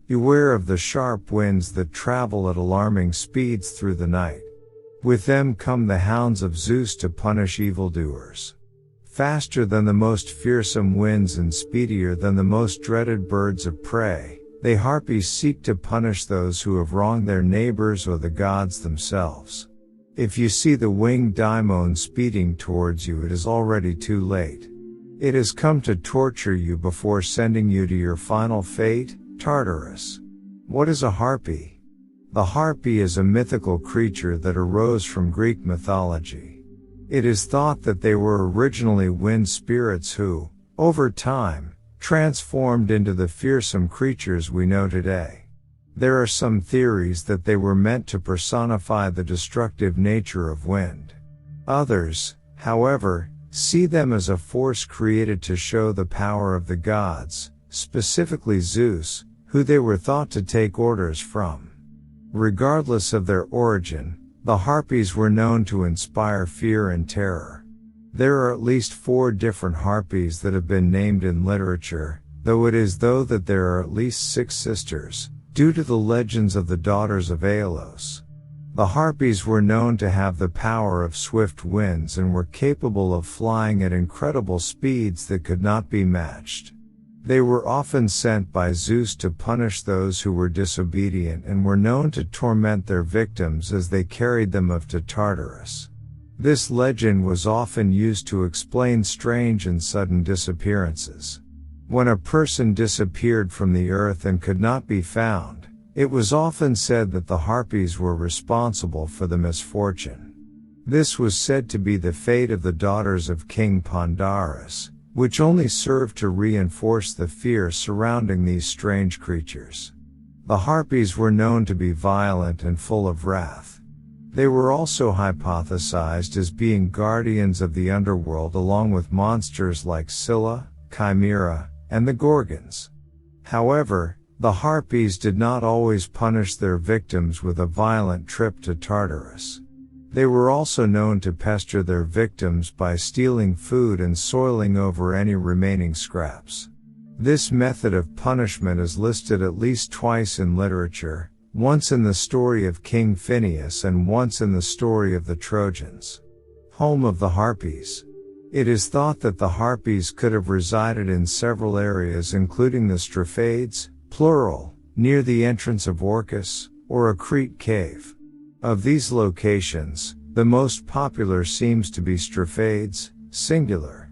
Beware of the sharp winds that travel at alarming speeds through the night. With them come the hounds of Zeus to punish evildoers. Faster than the most fearsome winds and speedier than the most dreaded birds of prey, they Harpies seek to punish those who have wronged their neighbors or the gods themselves. If you see the winged daimon speeding towards you, it is already too late. It has come to torture you before sending you to your final fate, Tartarus. What is a harpy? The harpy is a mythical creature that arose from Greek mythology. It is thought that they were originally wind spirits who, over time, transformed into the fearsome creatures we know today. There are some theories that they were meant to personify the destructive nature of wind. Others, however, see them as a force created to show the power of the gods, specifically Zeus, who they were thought to take orders from. Regardless of their origin, the Harpies were known to inspire fear and terror. There are at least 4 different Harpies that have been named in literature, though it is thought that there are at least 6 sisters, due to the legends of the daughters of Aeolus. The Harpies were known to have the power of swift winds and were capable of flying at incredible speeds that could not be matched. They were often sent by Zeus to punish those who were disobedient and were known to torment their victims as they carried them off to Tartarus. This legend was often used to explain strange and sudden disappearances. When a person disappeared from the earth and could not be found, it was often said that the Harpies were responsible for the misfortune. This was said to be the fate of the daughters of King Phineas, which only served to reinforce the fear surrounding these strange creatures. The Harpies were known to be violent and full of wrath. They were also hypothesized as being guardians of the underworld along with monsters like Scylla, Chimera, and the Gorgons. However, the Harpies did not always punish their victims with a violent trip to Tartarus. They were also known to pester their victims by stealing food and soiling over any remaining scraps. This method of punishment is listed at least twice in literature, once in the story of King Phineas and once in the story of the Trojans. Home of the Harpies. It is thought that the Harpies could have resided in several areas including the Strophiades, plural, near the entrance of Orcus, or a Crete cave. Of these locations, the most popular seems to be Strophiades, singular.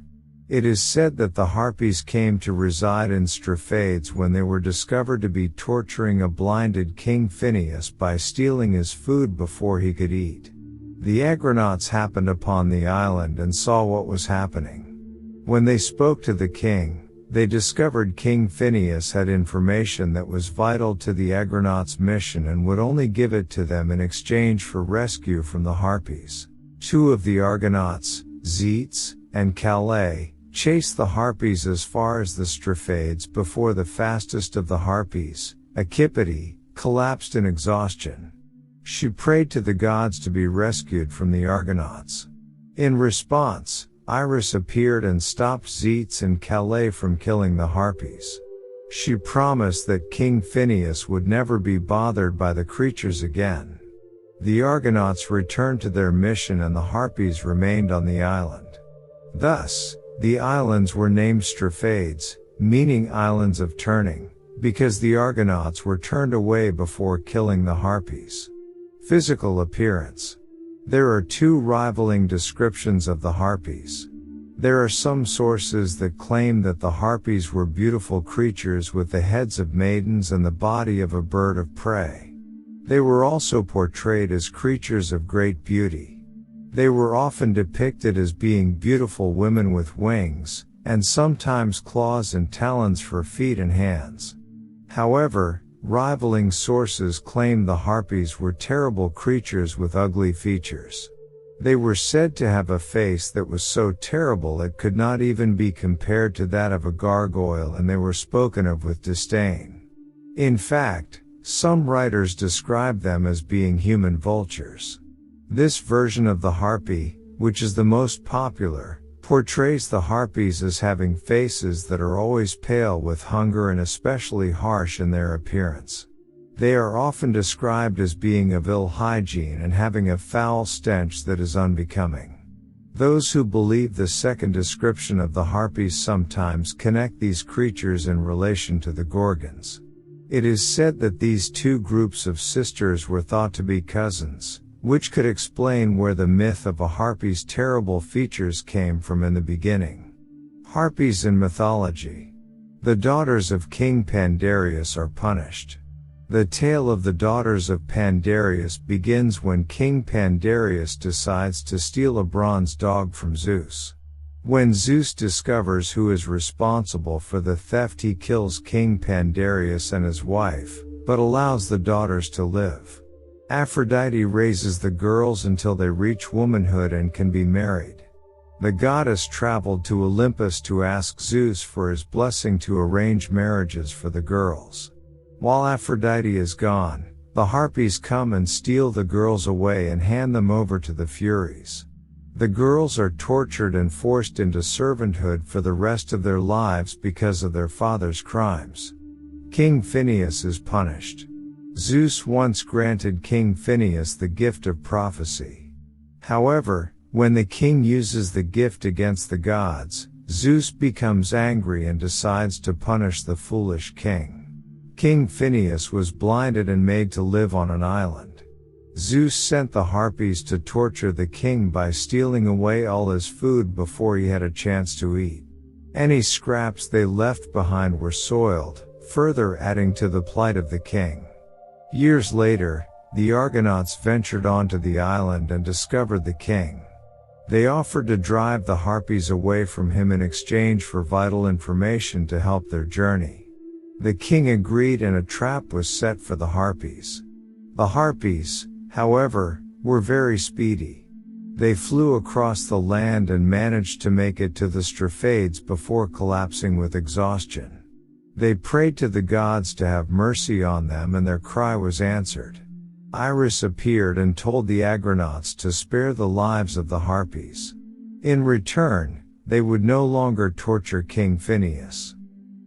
It is said that the Harpies came to reside in Strophiades when they were discovered to be torturing a blinded King Phineas by stealing his food before he could eat. The agronauts happened upon the island and saw what was happening. When they spoke to the king, they discovered King Phineas had information that was vital to the agronauts' mission and would only give it to them in exchange for rescue from the Harpies. 2 of the Argonauts, Zeus and Calais, chased the Harpies as far as the Strophiades before the fastest of the Harpies, Achipite, collapsed in exhaustion. She prayed to the gods to be rescued from the Argonauts. In response, Iris appeared and stopped Zeus and Calais from killing the Harpies. She promised that King Phineas would never be bothered by the creatures again. The Argonauts returned to their mission and the Harpies remained on the island. Thus, the islands were named Strophiades, meaning islands of turning, because the Argonauts were turned away before killing the Harpies. Physical appearance. There are 2 rivaling descriptions of the Harpies. There are some sources that claim that the Harpies were beautiful creatures with the heads of maidens and the body of a bird of prey. They were also portrayed as creatures of great beauty. They were often depicted as being beautiful women with wings, and sometimes claws and talons for feet and hands. However, rivaling sources claim the Harpies were terrible creatures with ugly features. They were said to have a face that was so terrible it could not even be compared to that of a gargoyle, and they were spoken of with disdain. In fact, some writers describe them as being human vultures. This version of the Harpy, which is the most popular, portrays the Harpies as having faces that are always pale with hunger and especially harsh in their appearance. They are often described as being of ill hygiene and having a foul stench that is unbecoming. Those who believe the second description of the Harpies sometimes connect these creatures in relation to the Gorgons. It is said that these two groups of sisters were thought to be cousins, which could explain where the myth of a Harpy's terrible features came from in the beginning. Harpies in mythology. The daughters of King Pandareus are punished. The tale of the daughters of Pandareus begins when King Pandareus decides to steal a bronze dog from Zeus. When Zeus discovers who is responsible for the theft, he kills King Pandareus and his wife, but allows the daughters to live. Aphrodite raises the girls until they reach womanhood and can be married. The goddess traveled to Olympus to ask Zeus for his blessing to arrange marriages for the girls. While Aphrodite is gone, the Harpies come and steal the girls away and hand them over to the Furies. The girls are tortured and forced into servanthood for the rest of their lives because of their father's crimes. King Phineas is punished. Zeus once granted King Phineas the gift of prophecy. However, when the king uses the gift against the gods, Zeus becomes angry and decides to punish the foolish king. King Phineas was blinded and made to live on an island. Zeus sent the Harpies to torture the king by stealing away all his food before he had a chance to eat. Any scraps they left behind were soiled, further adding to the plight of the king. Years later, the Argonauts ventured onto the island and discovered the king. They offered to drive the Harpies away from him in exchange for vital information to help their journey. The king agreed and a trap was set for the Harpies. The Harpies, however, were very speedy. They flew across the land and managed to make it to the Strophiades before collapsing with exhaustion. They prayed to the gods to have mercy on them and their cry was answered. Iris appeared and told the Argonauts to spare the lives of the Harpies. In return, they would no longer torture King Phineas.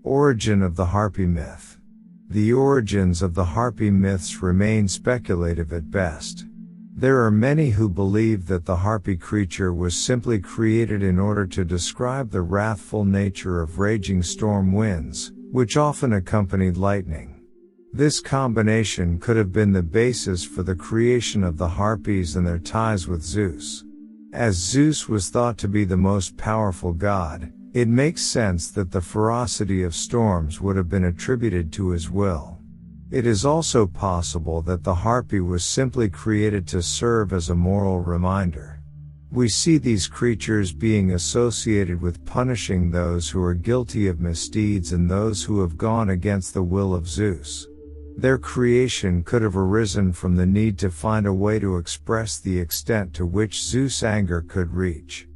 Origin of the Harpy myth. The origins of the Harpy myths remain speculative at best. There are many who believe that the Harpy creature was simply created in order to describe the wrathful nature of raging storm winds, which often accompanied lightning. This combination could have been the basis for the creation of the Harpies and their ties with Zeus. As Zeus was thought to be the most powerful god, it makes sense that the ferocity of storms would have been attributed to his will. It is also possible that the Harpy was simply created to serve as a moral reminder. We see these creatures being associated with punishing those who are guilty of misdeeds and those who have gone against the will of Zeus. Their creation could have arisen from the need to find a way to express the extent to which Zeus' anger could reach.